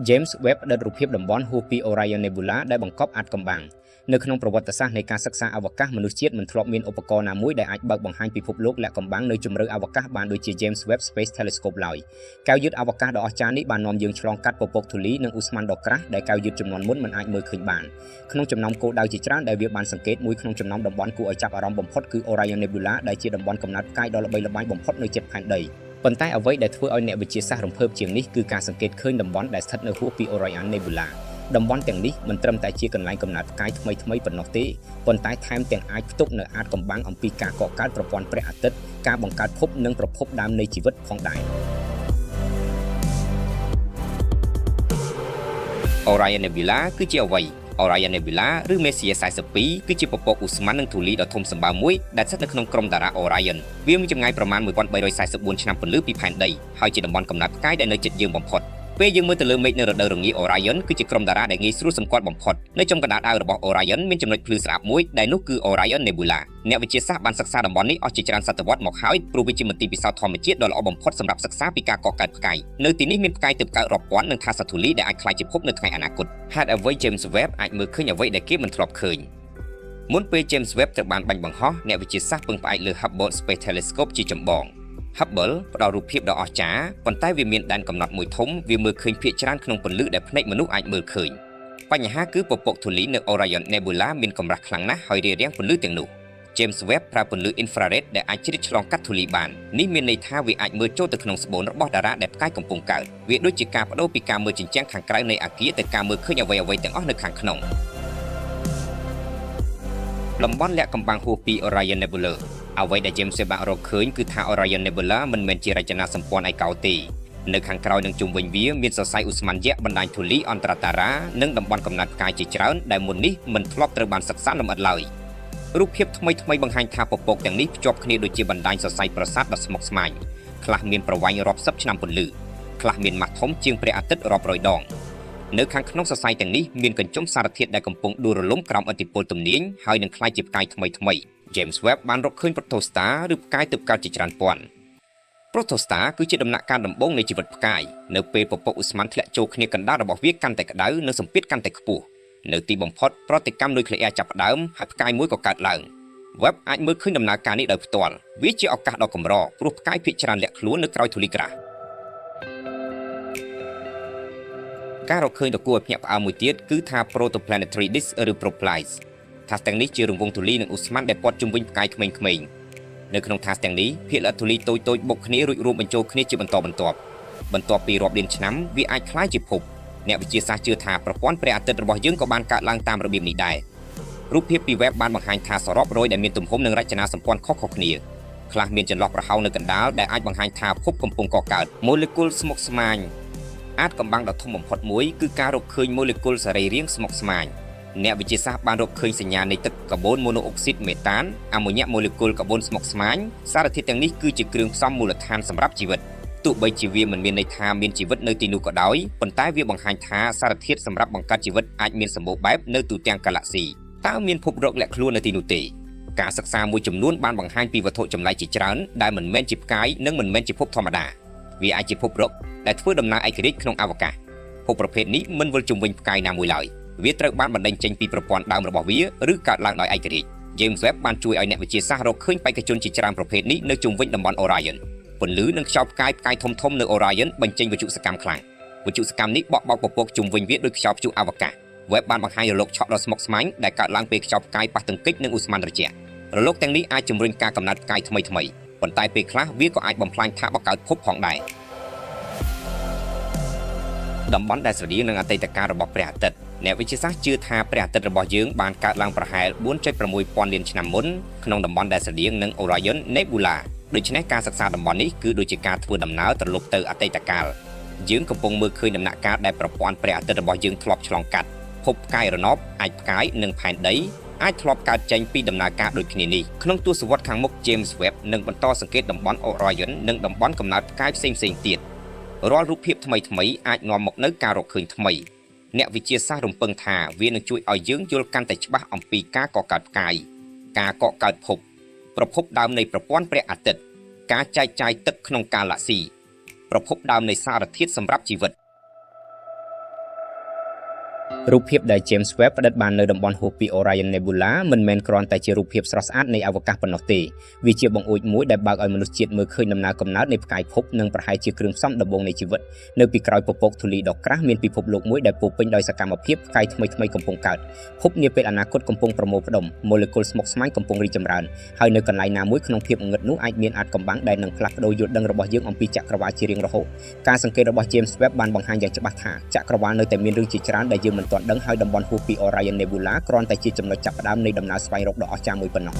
James Webb ផ្តិតរូបភាពតំបន់ហួសពី Orion Nebula ដែលបង្កប់អាថ៌កំបាំងនៅក្នុងប្រវត្តិសាស្ត្រនៃការសិក្សាអវកាសមនុស្សជាតិមិនធ្លាប់មានឧបករណ៍ណាមួយដែលអាចបើកបង្ហាញពិភពលោកលាក់កំបាំងនៅជម្រៅអវកាសបានដូចជា James Webb Space Telescope ឡើយកែវយឺតអវកាសដ៏អស្ចារ្យនេះបាននាំយើងឆ្លងកាត់ពពកធូលីនិងឧស្ម័នដ៏ក្រាស់ដែលកែវយឺតជំនាន់មុនមិនអាចមើលឃើញបានក្នុងចំណោមគោលដៅជាច្រើនដែលវាបានសង្កេតមួយក្នុងចំណោមតំបន់គួរឲ្យចាប់អារម្មណ៍បំផុតគឺ Orion Nebula ដែលជាតំបន់កំណត់ផ្កាយដ៏ល្បីល្បាញបំផុតនៅជិតផែនដីប៉ុន្តែអ្វីដែលធ្វើឲ្យអ្នកវិទ្យាសាស្ត្ររំភើបជាងនេះគឺការសង្កេតឃើញតំបន់ដែលស្ថិតនៅហួសពី Orion Nebula តំបន់ទាំងនេះមិនត្រឹមតែជាកន្លែងកំណត់ផ្កាយថ្មីៗប៉ុណ្ណោះទេប៉ុន្តែថែមទាំងអាចផ្ទុកនៅអាថ៌កំបាំងអំពីការកកើតប្រព័ន្ធព្រះអាទិត្យការបង្កើតភពនិងប្រភពដើមនៃជីវិតផងដែរ Orion Nebula គឺជាអ្វី Orion Nebula ឬ Messier 42គឺជាពពកឧស្ម័ននិងធូលីដ៏ធំសម្បើមមួយដែលស្ថិតនៅក្នុងក្រុមតារា Orion វាមានចម្ងាយប្រមាណ 1344 ឆ្នាំពន្លឺពីផែនដីហើយជាតំបន់កំណត់ផ្កាយដែលនៅជិតយើងបំផុតពេលយើងមើលទៅលើមេឃនៅរដូវរងា Orion គឺជាក្រុមតារាដែលងាយស្រួលសម្គាល់បំផុតនៅចំកណ្ដាលដៅរបស់ Orion មានចំណុចភ្លឺស្រាប់មួយដែលនោះគឺ Orion Nebula អ្នកវិទ្យាសាស្ត្របានសិក្សាតំបន់នេះអស់ជាច្រើនសតវត្សមកហើយព្រោះវាជាមន្ទីរពិសោធន៍ធម្មជាតិដ៏ល្អបំផុតសម្រាប់សិក្សាពីការកកើតផ្កាយនៅទីនេះមានផ្កាយទើបកើតរាប់ពាន់និងថាសធូលីដែលអាចក្លាយជាភពនៅថ្ងៃអនាគតហេតុអ្វី James Webb អាចមើលឃើញអ្វីដែលគេមិនធ្លាប់ឃើញមុនពេល James Webb ត្រូវបានបាញ់បង្ហោះអ្នកវិទ្យាសាស្ត្រពឹងផ្អែកលើ Hubble Space Telescope ជាចម្បង Hubble ផ្ដល់រូបភាពដ៏អស្ចារ្យប៉ុន្តែវាមានដែនកំណត់មួយធំវាមើលឃើញភាគច្រើនក្នុងពន្លឺដែលភ្នែកមនុស្សអាចមើលឃើញបញ្ហាគឺពពកធូលីនៅ Orion Nebula មានកម្រាស់ខ្លាំងណាស់ហើយរារាំងពន្លឺទាំងនោះ James Webb ប្រើពន្លឺ infrared ដែលអាចជ្រៀតឆ្លងកាត់ធូលីបាននេះមានន័យថាវាអាចមើលចូលទៅក្នុងស្បូនរបស់តារាដែលផ្កាយកំពុងកើតវាដូចជាការបដូរពីការមើលជញ្ជាំងខាងក្រៅនៃអគារទៅការមើលឃើញអ្វីៗទាំងអស់នៅខាងក្នុងតំបន់លាក់កំបាំងហួសពី Orion Nebula អ្វីដែល James Webb បានរកឃើញគឺថា Orion Nebula មិនមែនជារចនាសម្ព័ន្ធឯកោទេនៅខាងក្រោយនិងជុំវិញវាមានសរសៃឧស្ម័នយក្សបណ្ដាញធូលីអន្តរតារានិងតំបន់កំណត់ផ្កាយជាច្រើនដែលមុននេះមិនធ្លាប់ត្រូវបានសិក្សាលម្អិតឡើយរូបភាពថ្មីបង្ហាញថាពពកទាំងនេះភ្ជាប់គ្នាដូចជាបណ្ដាញសរសៃប្រសាទដ៏ស្មុគស្មាញខ្លះមានប្រវែងរាប់សិបឆ្នាំពន្លឺខ្លះមានម៉ាស់ធំជាងព្រះអាទិត្យរាប់រយដងនៅខាងក្នុងសរសៃទាំងនេះមានកញ្ចុំសារធាតុដែលកំពុងដួលរលំក្រោមឥទ្ធិពលទំនាញហើយនឹងក្លាយជាផ្កាយថ្មីJames Webb បានរកឃើញ Protostar ឬផ្កាយទើបកើតជាច្រើនពាន់ Protostar គឺជាដំណាក់កាលដំបូងនៃជីវិតផ្កាយនៅពេលពពកឧស្ម័នធ្លាក់ចូលគ្នាកណ្ដាលរបស់វាកាន់តែក្តៅនិងសម្ពាធកាន់តែខ្ពស់នៅទីបំផុតប្រតិកម្មនុយក្លេអ៊ែរចាប់ផ្ដើមហើយផ្កាយមួយក៏កើតឡើង Webb អាចមើលឃើញដំណើរការនេះដោយផ្ទាល់វាជាឱកាសដ៏កម្រព្រោះផ្កាយភាគច្រើនលាក់ខ្លួននៅក្រោយធូលីក្រាស់ការរកឃើញដ៏គួរឲ្យភ្ញាក់ផ្អើលមួយទៀតគឺថា Protoplanetary Disk ឬ Proplyceថាសទាំងនេះជារង្វង់ធូលីនិងឧស្ម័នដែលព័ទ្ធជុំវិញផ្កាយក្មេងៗនៅក្នុងថាសទាំងនេះភាគល្អិតធូលីតូចៗបុកគ្នារួចរួមបញ្ចូលគ្នាជាបន្តបន្ទាប់ពីរាប់លានឆ្នាំវាអាចក្លាយជាភពអ្នកវិទ្យាសាស្ត្រជឿថាប្រព័ន្ធព្រះអាទិត្យរបស់យើងក៏បានកើតឡើងតាមរបៀបនេះដែររូបភាពពី Webb បានបង្ហាញថាសរុបរយដែលមានទំហំនិងរចនាសម្ព័ន្ធខុសៗគ្នាខ្លះមានចន្លោះប្រហោងនៅកណ្ដាលដែលអាចបង្ហាញថាភពកំពុងកកើតម៉ូលេគុលស្មុគស្មាញអាចកំបាំងដ៏ធំបំផុតមួយគឺការរកឃើញម៉ូលេគុលសរីរាង្គស្មុគស្មាញអ្នកវិទ្យាសាស្ត្របានរកឃើញសញ្ញានៃទឹកកាបូនម៉ូណូអុកស៊ីតមេតានអាម៉ូញ៉ាក់ម៉ូលេគុលកាបូនស្មុគស្មាញសារធាតុទាំងនេះគឺជាគ្រឿងផ្សំមូលដ្ឋានសម្រាប់ជីវិតទោះបីជាវាមិនមានន័យថាមានជីវិតនៅទីនោះក៏ដោយប៉ុន្តែវាបង្ហាញថាសារធាតុសម្រាប់បង្កើតជីវិតអាចមានសម្បូរបែបនៅទូទាំងកាឡាក់ស៊ីតើមានភពរកលាក់ខ្លួននៅទីនោះទេការសិក្សាមួយចំនួនបានបង្ហាញពីវត្ថុចម្លែកជាច្រើនដែលមិនមែនជាផ្កាយនិងមិនមែនជាភពធម្មតាវាអាចជាភពរកដែលធ្វើដំណើរឯករាជ្យក្នុងអវកាសភពប្រភេទនេះមិនវិលជុំវិញផ្កាយណាមួយឡើយវាត្រូវបានបណ្ដេញចេញពីប្រព័ន្ធដើមរបស់វាឬកើតឡើងដោយឯករាជ្យ James Webb បានជួយឲ្យអ្នកវិទ្យាសាស្ត្ររកឃើញបេក្ខជនជាច្រើនប្រភេទនេះនៅជុំវិញតំបន់ Orion ពន្លឺនិងខ្យល់ផ្កាយធំៗនៅ Orion បញ្ចេញវិទ្យុសកម្មខ្លាំងវិទ្យុសកម្មនេះបក់បោកពពកជុំវិញវាដោយខ្យល់ព្យុះអវកាស Webb បានបង្ហាញរលកឆក់ដ៏ស្មុគស្មាញដែលកើតឡើងពេលខ្យល់ផ្កាយប៉ះទង្គិចនឹងឧស្ម័នត្រជាក់រលកទាំងនេះអាចជំរុញការកំណត់ផ្កាយថ្មីប៉ុន្តែពេលខ្លះវាក៏អាចបំផ្លាញថាបកើតភពផងដែរតំបន់ដែលស្រដៀងនឹងអតីតកាលរបស់ព្រះអាទិត្យអ្នកវិទ្យាសាស្ត្រជឿថាព្រះអាទិត្យរបស់យើងបានកើតឡើងប្រហែល 4.6 ពាន់លានឆ្នាំមុនក្នុងតំបន់ដែលស្រដៀងនឹង Orion Nebula ដូច្នេះការសិក្សាតំបន់នេះគឺដូចជាការធ្វើដំណើរត្រឡប់ទៅអតីតកាលយើងកំពុងមើលឃើញដំណាក់កាលដែលប្រព័ន្ធព្រះអាទិត្យរបស់យើងធ្លាប់ឆ្លងកាត់ភពផ្កាយរណបអាចផ្កាយនិងផែនដីអាចធ្លាប់កើតចេញពីដំណើរការដូចគ្នានេះក្នុងទសវត្សរ៍ខាងមុខ James Webb នឹងបន្តសង្កេតតំបន់ Orion និងតំបន់កំណើតផ្កាយផ្សេងៗទៀតរាល់រូបភាពថ្មីអាចនាំមកនូវការរកឃើញថ្មីអ្នកវិទ្យាសាស្ត្ររំពឹងថាវានឹងជួយឲ្យយើងយល់កាន់តែច្បាស់អំពីការកកើតផ្កាយការកកើតភពប្រភពដើមនៃប្រព័ន្ធព្រះអាទិត្យការចែកចាយទឹកក្នុងកាឡាក់ស៊ីប្រភពដើមនៃសារធាតុសម្រាប់ជីវិត រូបភាពដែល James Webb ផ្តិតបាននៅតំបន់ហួសពី Orion Nebula មិនមែនគ្រាន់តែជារូបភាពស្រស់ស្អាតនៃអវកាសប៉ុណ្ណោះទេវាជាបង្អួចមួយដែលបើកឲ្យមនុស្សជាតិមើលឃើញដំណើរកំណើតនៃផ្កាយភពនិងប្រហែលជាគ្រឿងផ្សំដំបូងនៃជីវិតនៅពីក្រោយពពកធូលីដ៏ក្រាស់មានពិភពលោកមួយដែលពោពេញដោយសកម្មភាពផ្កាយថ្មីៗកំពុងកើតភពនាពេលអនាគតកំពុងប្រមូលផ្ដុំ molecule ស្មុគស្មាញកំពុងរីកចម្រើនហើយនៅកន្លែងណាមួយក្នុងភាពងឹតនោះអាចមានអាថ៌កំបាំងដែលនឹងផ្លាស់ប្ដូរយល់ដឹងរបស់យើងអំពីចក្រវាឡជារៀងរហូតការសង្កេតរបស់ James Webb បានបង្ហាញយ៉ាងច្បាស់ថាចក្រវាឡនៅតែមានរឿងជាច្រើនដែលយើងមិនទាន់ដឹងហើយតំបន់ហួសពី Orion Nebula គ្រាន់តែជាចំណុចចាប់ផ្ដើមនៃដំណើរស្វែងរកដ៏អស្ចារ្យមួយប៉ុណ្ណោះ